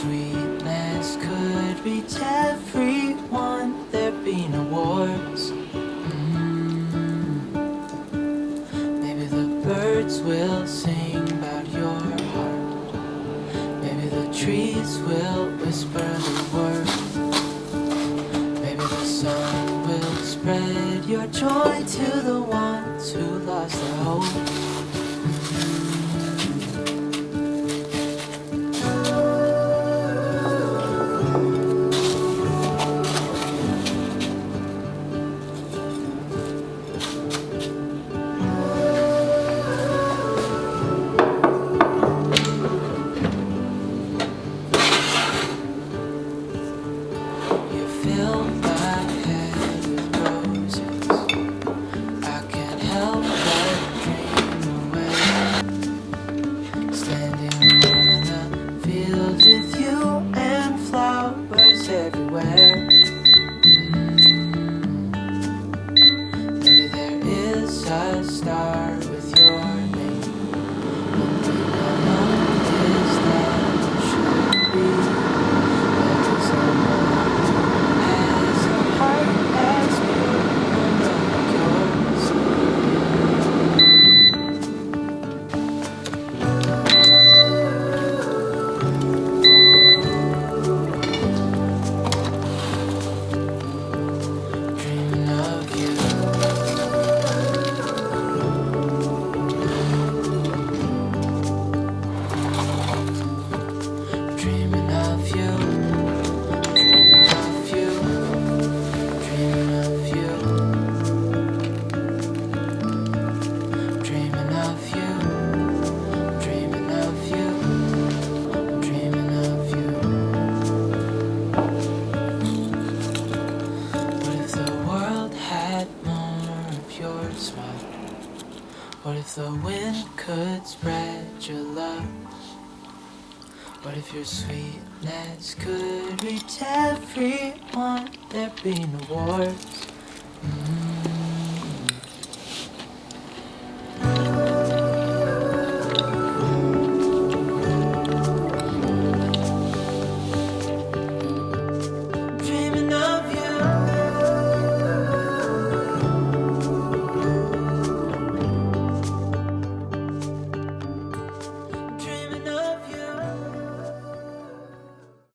sweetness could reach everyone, there'd be no wars. Maybe the birds will sing about your heart. Maybe the trees will whisper the word. Maybe the sun will spread your joy to the ones who lost their hope. Fill my head with roses. I can't help but dream away. Standing on the field with you and flowers everywhere. Maybe there is a star with your name. One thing I know is that it should be. There is no more. Dreaming of you, dreaming of you, dreaming of you, dreaming of you, dreaming of you, dreaming of you. What if the world had more of your smile? What if the wind could spread your love? What if your sweetness could reach everyone, there'd be no wars.